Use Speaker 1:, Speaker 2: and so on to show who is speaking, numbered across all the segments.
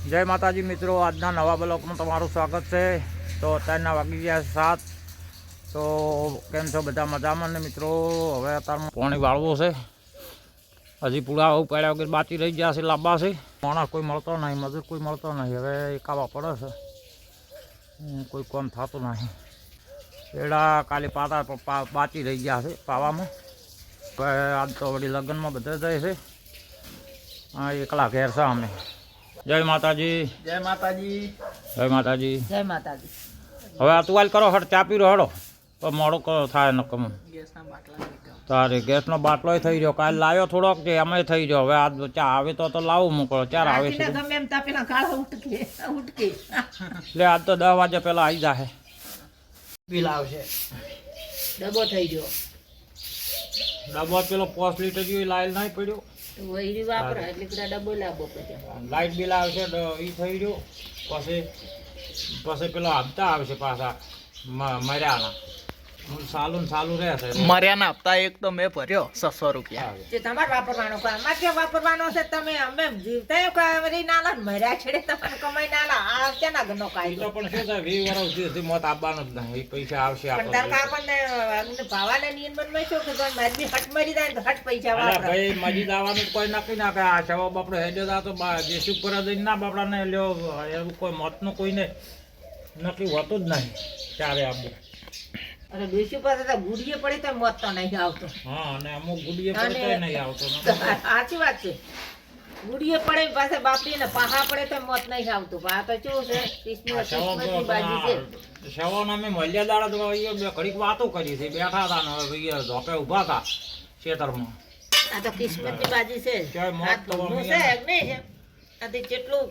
Speaker 1: જય માતાજી મિત્રો, આજના નવા બ્લોગમાં તમારું સ્વાગત છે। તો અત્યારના વાગી ગયા 7। તો કેમ છો બધા? મજામાં ને મિત્રો? હવે અત્યારમાં પાણી વાળવું છે, હજી પૂળા ઉપાડ્યા વગર બાકી રહી ગયા છે, લાંબા છે। માણસ કોઈ મળતો નહીં, મજૂર કોઈ મળતો નહીં, હવે એકાવા પડે છે, કોઈ કામ થતું નહીં। એડા કાલે પાતા બાકી રહી ગયા છે પાવામાં। આજ તો વળી લગ્નમાં બધે જાય છે, હા એકલા ઘેર છે અમે। જય માતાજી,
Speaker 2: જય માતાજી,
Speaker 1: જય માતાજી,
Speaker 3: જય માતાજી।
Speaker 1: હવે આ તુવાલ કરો, હટ ચા પીરો હડો, તો મોડું થાય નકમ તારે ગેસનો બાટલો થઈ ગયો, કાલે લાવ્યો થોડોક છે એમાં થઈ ગયો, હવે આ ચા આવે તો લાવું મૂકો, ચાર આવે છે એટલે આજ તો 10 વાગે પેલા આવી જાય
Speaker 3: બિલ આવશે, ડબ્બો થઈ ગયો,
Speaker 1: ડબ્બો પેલો 5 લીટર જેવી લાઈલ નહીં પડ્યો,
Speaker 3: વહીરી વાપરા એટલે પેલા ડબ્બો લાવવો પડે,
Speaker 1: લાઈટ બિલ આવશે એ થઈ ગયો, પછી પેલો હપ્તા આવશે પાછા મર્યાના, સાલું રહેશે।
Speaker 2: મર્યાના હપ્તા એક તો મેં ભર્યો 600 રૂપિયા।
Speaker 3: જે તમારે વાપરવાનો અમારે ક્યાં વાપરવાનો છે? તમે અમે જીવતા કઈ ના લા, મર્યા છેડે તમને કમાઈ ના લા, આ કેના ગનો કાયદો?
Speaker 1: પણ શું થાય, 20 વર્ષ સુધી મોત આપવાનો જ નહીં, પૈસા આવશે
Speaker 3: પણ તાર આપણને ભાવાને નિયમ બનવાય છો કે મારી હટ મરી જાય તો હટ પૈસા વાપરે
Speaker 1: ભાઈ મજી દાવાનું કોઈ નક્કી ના કરે, આ સવા બાપડો હેડ્યો તા તો જેસી ઉપર જઈને ના બાપડાને લ્યો, એવું કોઈ મતનું કોઈને નક્કી હોતું જ નહીં ત્યારે આપવું।
Speaker 3: અરે દેશી પાસે તો ગુડીએ પડે તો મોત તો નહીં આવતો।
Speaker 1: હા, અને અમુક ગુડીએ પડે તો નહીં આવતો।
Speaker 3: સાચી વાત છે, ગુડીએ પડે પાસે બાપડી ને પાહા પડે તો મોત નહીં આવતું। આ તો કેવું છે, કિસ્મતની બાજી છે।
Speaker 1: શવોને અમે મળ્યા દાડા તો ઘડીક વાતો કરી છે, બેઠા હતા ને હવે ધોકે ઉભા હતા ખેતરમાં।
Speaker 3: આ તો કિસ્મતની બાજી છે,
Speaker 1: ક્યાંય મોત તો
Speaker 3: છે નહીં છે, આથી કેટલું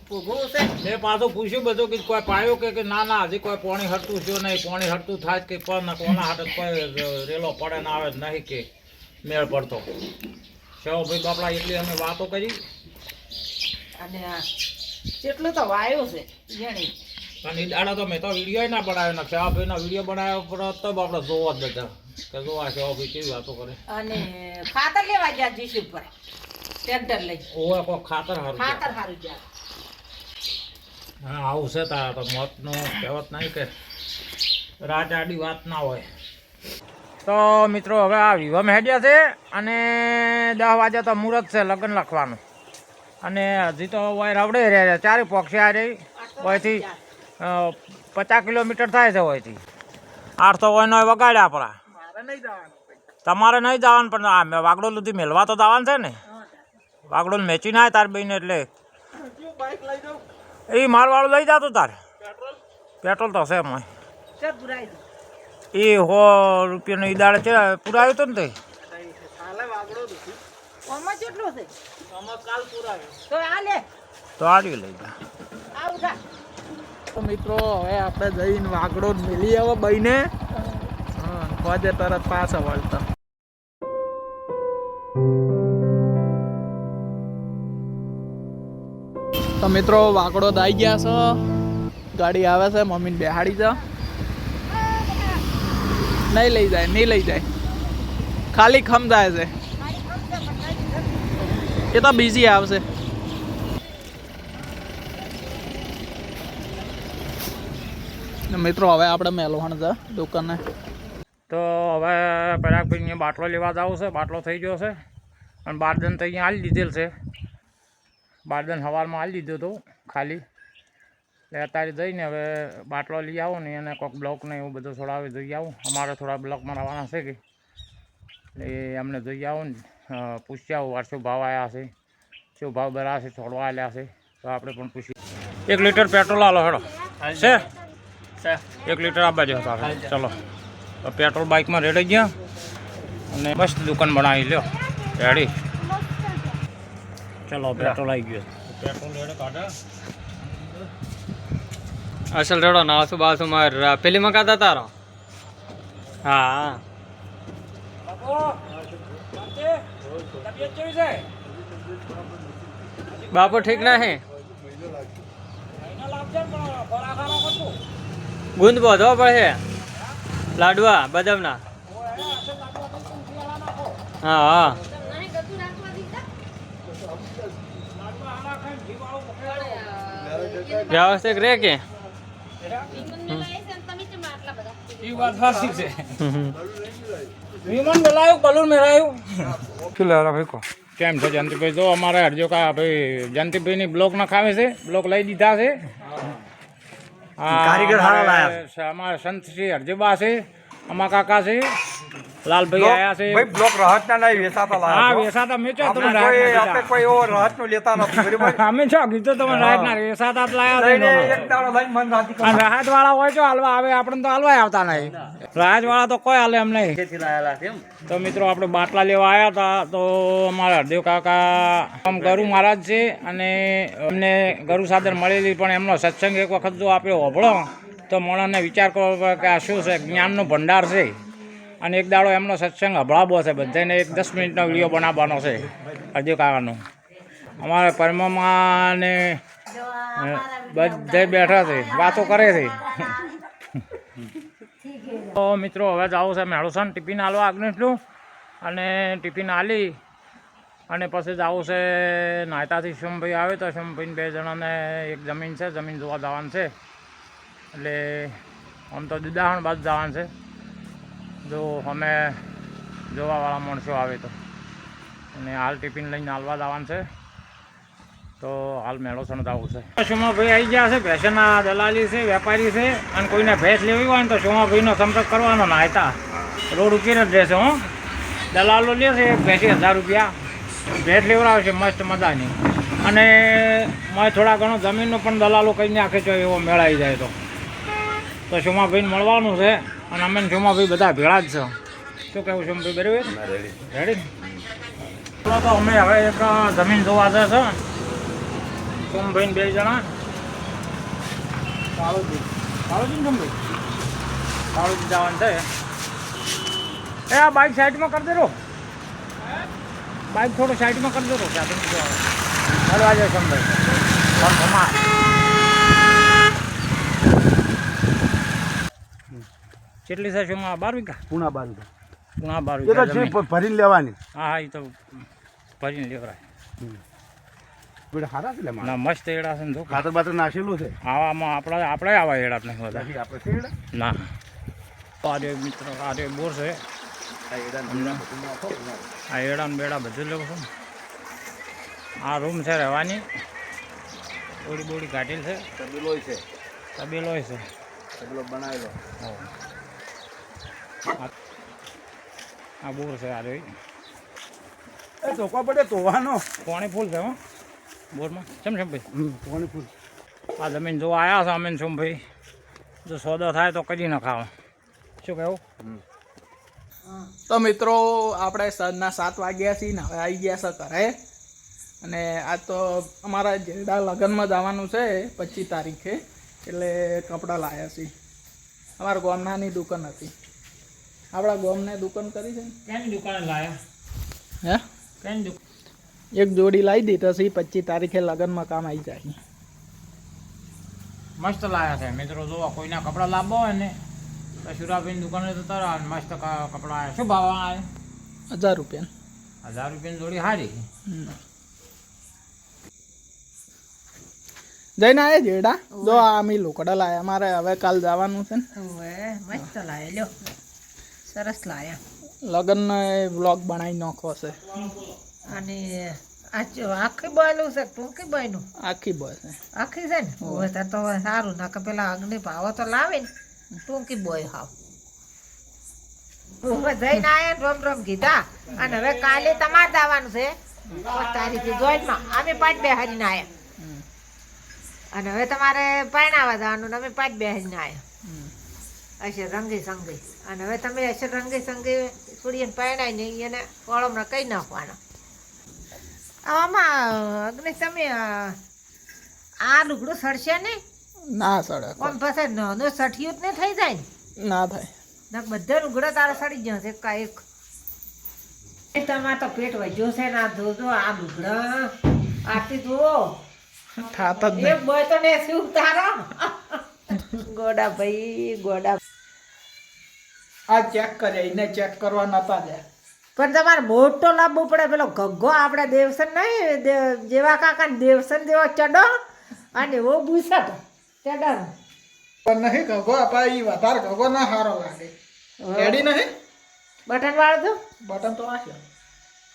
Speaker 3: ભોગવું છે।
Speaker 1: મેં પાછું પૂછ્યું બધું કે કોઈ પાયો કે ના હજી કોઈ પાણી હરતું છે નહીં, પાણી હરતું થાય કે પણ કોના હાથે કોઈ રેલો પડે ના આવે નહીં કે મેળ પડતો। શવભાઈ બાપડા એટલી અમે વાતો કરી,
Speaker 3: અને કેટલું તો વાયુ છે જેણી,
Speaker 1: અને દાડા તો મેં તો વિડીયો ના બનાવ્યો ને શવભાઈનો વિડીયો બનાવ્યો પણ તો આપણે જોવા જ બધા કે જોવા શવભાઈ કેવી વાતો કરે।
Speaker 3: અને ખાતર લેવા ગયા જીસી ઉપર ટ્રેક્ટર લઈ,
Speaker 1: ઓય કોઈ ખાતર હારું
Speaker 3: જાય।
Speaker 1: હા આવું છે તારા તો મોતનું કહેવત નહીં કે રાત આડી વાત ના હોય। તો મિત્રો હવે આ વિવાહ હેડ્યા છે, અને 10 વાગે તો મુહૂર્ત છે લગ્ન લખવાનું, અને હજી તો વાય રવડે રહ્યા છે, ચારે પોક્ષે આ રહી હોયથી 50 કિલોમીટર થાય છે, હોયથી 800 હોય નો વગાડ્યા આપણા। તમારે નહીં જવાનું, પણ આ વાગડો લૂધી મેળવા તો જવાનું છે ને, વાગડો મેચી ના તાર બહેને, એટલે એ મારવાળું લઈ જતું તારે પેટ્રોલ તો છે એમાં એ 100 રૂપિયાનો ઈ દાડે છે પુરાયું હતું ને તો આવ્યું લઈ જા।
Speaker 2: તો મિત્રો હવે આપણે જઈને વાગડો મિલી આવો બઈને, ખોજે તરત પાછા વળતા। તો મિત્રો વાગડો દાઈ ગયા છે, ગાડી આવે છે, મમ્મીને બેહાડી છે, નહીં લઈ જાય, ખાલી ખમ જાય છે, એ તો બીજી આવશે। મિત્રો હવે આપણે મેલવણ છે દુકાને।
Speaker 1: તો હવે પરાગભાઈને બાટલો લેવા જવું છે, બાટલો થઈ ગયો છે, અને બારદન તો અહીંયા હાલી દીધેલ છે, બારદન સવારમાં હાલી દીધું હતું ખાલી, એટલે અત્યારે જઈને હવે બાટલો લઈ આવું ને એને કોઈક બ્લોકને એવું બધું છોડાવી જોઈ આવું, અમારે થોડા બ્લોકમાં રહેવાના છે કે એટલે અમને જોઈ આવું ને પૂછી આવું વાર શું ભાવ આવ્યા છે, શું ભાવ બરા છે, છોડવા આવ્યા છે, તો આપણે પણ પૂછીએ। 1 લીટર પેટ્રોલ આલો હેડો છે, 1 લીટર આપવા જો તારે, ચલો તો પેટ્રોલ બાઇકમાં રેડી ગયા, અને મસ્ત દુકાન બનાવી લ્યો રેડી, ચલો પેટ્રોલ આવી ગયો, પેટ્રોલ રેડે કાઢે
Speaker 4: અસલ રેડો નાસુ બાસુ માર પેલી મકાતા તારો। હા બાપુ ઠીક નહીં, ગુંદ બધો પડે લાડવા બદામના। હા હા વ્યવસ્થિત રે કે
Speaker 1: એ વાત સાચી છે. વિમાન મેલાયું, બલૂન મેલાયું.
Speaker 2: શું લેવા ભાઈ કો
Speaker 1: કેમ છે જયંતિભાઈ? જો અમારે હરજો કા ભાઈ જયંતિભાઈની બ્લોક નખાવે છે, બ્લોક લઈ દીધા છે.
Speaker 2: કારીગર હારા લાયા
Speaker 1: અમારે સંત શ્રી હરજીબા છે, અમા કાકા છે, લાલભાઈ આયા છે.
Speaker 2: ભાઈ બ્લોક રહત ના નહીં વેચાતા
Speaker 1: હા
Speaker 2: લાયા
Speaker 1: વેસાતા મેં ચો તમે
Speaker 2: આપણે કોઈ એવો રહત નું લેતા નથી બરાબર
Speaker 1: અમે છો કીધું તમે રાહત ના વેસાતા જ લાયા છે.
Speaker 2: લઈને એક દાડો લઈને મન રાતી
Speaker 1: અને રાહત વાળા હોય તો હાલવા આવે, આપણે તો હાલવા આવતા નહીં. રાહત વાળા તો કોઈ હાલે એમ નહીં. તો મિત્રો આપણે બાટલા લેવા આવ્યા હતા, તો અમારા હરદેવ કાકા આમ ગરુ મહારાજ છે, અને અમને ગરુ સાદર મળેલી, પણ એમનો સત્સંગ એક વખત જો આપણે હોભળો તો મોણાને વિચાર કરવો પડે કે આ શું છે, જ્ઞાનનો ભંડાર છે. અને એક દાડો એમનો સત્સંગ હભળાવો છે, બધાને એક 10 મિનિટનો વિડીયો બનાવવાનો છે હરદેવ કાકાનો. અમારે પરમામાં ને બધે બેઠા છે, વાતો કરે છે. તો મિત્રો હવે જવું છે મેળુસન ટિફિન હાલવા આગળનું, અને ટિફિન હાલી અને પછી જવું છે નાયતાથી સોમભાઈ આવે તો સોમભાઈને 2 જણાને એક જમીન છે, જમીન જોવા જવાનું છે. એટલે આમ તો દુદાહણ બાજુ જવાનું છે, જો અમે જોવાવાળા માણસો આવે તો. અને હાલ ટિફિન લઈને હાલવા જવાનું છે, તો હાલ મેળોસણ જવું છે. સોમાભાઈ આવી ગયા છે, ભેંસના દલાલી છે, વેપારી છે, અને કોઈને ભેંસ લેવી હોય ને તો સોમાભાઈનો સંપર્ક કરવાનો. નાયતા રોડ ઉપર જ રહેશે. દલાલો લે છે ભેંસી 1000 રૂપિયા, ભેંસ લેવડાવશે મસ્ત મજાની. અને મેં થોડા ઘણો જમીનનો પણ દલાલો કરી નાખે છે, એવો મેળાઈ જાય તો સોમાભાઈને મળવાનું છે. અને અમે સોમાભાઈ બધા ભેળા જ છે. શું કહેવું સોમાભાઈ? બરાબર રેડી? તો અમે હવે એક જમીન જોવા જશે સોમભાઈ 2 જણા. કાળુજી સોમભાઈ કાળુજી જવાનું છે. એ આ બાઇક સાઈડમાં કરી દેરો, બાઇક થોડો સાઈડમાં કરી દેરો. હલવા જાય સોમભાઈ. કેટલી છે સોમા? 12 વીઘા.
Speaker 2: પૂણા બાંધ
Speaker 1: પૂણા 12 વીઘા
Speaker 2: ભરીને લેવાની.
Speaker 1: હા એ તો ભરીને લેવરાય.
Speaker 2: હારા છે
Speaker 1: ના મસ્ત એડા છે ને જો
Speaker 2: ખાતર બાતર નાખેલું છે.
Speaker 1: આવામાં આપણે આવા એડા જ નહીં બધા.
Speaker 2: આપણે છે
Speaker 1: ના આરે મિત્ર આરે બોર છે. આ એડા ને બેડા બધું લેવું છે. આ રૂમ છે રહેવાની, બોડી બોડી કાઢેલ છે,
Speaker 2: તબેલો છે,
Speaker 1: તબેલો છે,
Speaker 2: તબેલો બનાવેલો.
Speaker 1: આ બોર છે. આ રહી
Speaker 2: એ ધોકા પડે ધોવાનો.
Speaker 1: પાણી ફૂલ છે હો બોરમાં. કેમ ભાઈ?
Speaker 2: પાણી ફૂલ.
Speaker 1: આ જમીન જોવા આવ્યા છે અમે શું ભાઈ, જો સોદો થાય તો કરી નખાવો. શું કહેવું?
Speaker 2: તો મિત્રો આપણે સાંજના 7 વાગ્યા છીએ ને હવે આવી ગયા છે ઘરે. અને આ તો અમારા જેડા લગ્નમાં જવાનું છે 25 તારીખે, એટલે કપડાં લાવ્યા છીએ. અમારા ગામનાની દુકાન હતી, આપણા ગામને દુકાન કરી છે.
Speaker 1: કેની દુકાને લાયા?
Speaker 2: હે
Speaker 1: કેની દુકાન?
Speaker 2: એક જોડી લાવી દીધા છે, 25 તારીખે લગ્નમાં કામ આવી જાય.
Speaker 1: મસ્ત લાયા છે મિત્રો. જો કોઈના કપડાં લાવવા હોય ને તો સુરાભાઈની દુકાને તો તારા મસ્ત કપડાં આવ્યા. શું ભાવ આવે?
Speaker 2: 1000 રૂપિયા.
Speaker 1: 1000 રૂપિયાની જોડી સારી.
Speaker 2: જઈને આયા જેડા. જો આ અમે લોકડા લાયા, મારે હવે કાલ જવાનું છે ને.
Speaker 3: મસ્ત લાયા, લ્યો સરસ લાયા.
Speaker 2: લગ્ન વ્લોગ બનાવી નાખવો છે.
Speaker 3: અને આખી બોયલું છે ટૂંકી બોયનું?
Speaker 2: આખી બોય છે.
Speaker 3: આખી છે ને? હોય તો સારું. ના કે પેલા અગ્નિ ભાવો તો લાવે ને ટૂંકી બોય હાવ. જઈને આયા ને રોમ રોમ કીધા. અને હવે કાલે તમારે જવાનું છે 5 તારીખે જોઈનમાં. અમે 5 બેહારીને આયા. અને હવે તમારે પરણાવા જવાનું, અમે 5 બેહારીને આયા. હશે રંગી સંગી. અને હવે તમે હશે રંગી સંગી છોડીને પરણાવીને એને કોળમમાં કઈ નાખવાનો. આમાં અગ્નિ તમે આ લુગડું સડશે ને?
Speaker 2: ના સડે.
Speaker 3: આમ પછી નાનો સઠિયું જ ને થઈ જાય ને?
Speaker 2: ના થાય.
Speaker 3: ના બધા લુગડા તારા સડી જશે કા એક. તમારે તો પેટ વધ્યો છે ને. આ જોજો આ લુગડા આટલી જુઓ.
Speaker 2: થાત જ
Speaker 3: એક બોય તો ને શું તારો ગોડા ભાઈ ગોડા.
Speaker 2: આ ચેક કરે, એને ચેક કરવા નતા જાય.
Speaker 3: પણ તમારે મોટો લાવવો પડે. પેલો ગગ્ગો આપણે દેવસન નહીં જેવા કાકા દેવસન જેવો ચડો અને ઓ બુસટ ચડાનો
Speaker 2: પણ નહીં ઘગો આપા ઈ વધારે ઘગો ના સારો લાગે રેડી નહીં
Speaker 3: બટન વાળો તો
Speaker 2: બટન તો આ છે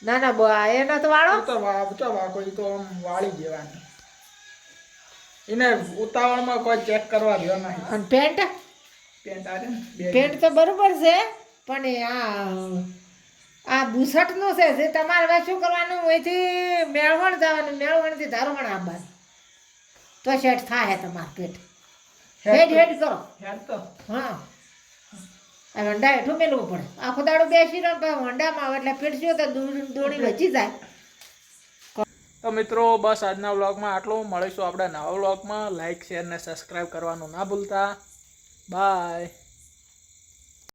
Speaker 3: ના ના એનો તો વાળો
Speaker 2: તો વાકો ઈ તો આમ વાળી જેવાની એને ઉતાવળમાં કોઈ ચેક કરવા રહ્યો નહીં
Speaker 3: અને પેન્ટ
Speaker 2: પેન્ટ આ ને બે
Speaker 3: પેન્ટ તો બરોબર છે પણ એ આ બુસટનું છે જે તમારે હવે શું કરવાનું અહીંથી મેળવણ જવાનું મેળવણથી ધારવણ આવવાનું તો સેટ થાય તમારું પેટ હેડ હેડ કરો
Speaker 2: હેડ તો
Speaker 3: હા આ વંડા હેઠું મેળવું પડે આખો દાડો બેસી રહ્યો ને વંડામાં આવે એટલે પેટ શું તો દોડી વચી જાય
Speaker 2: તો મિત્રો બસ આજના વ્લોગમાં આટલું મળીશું આપણે નવા વ્લોગમાં લાઈક શેર ને સબસ્ક્રાઈબ કરવાનું ના ભૂલતા બાય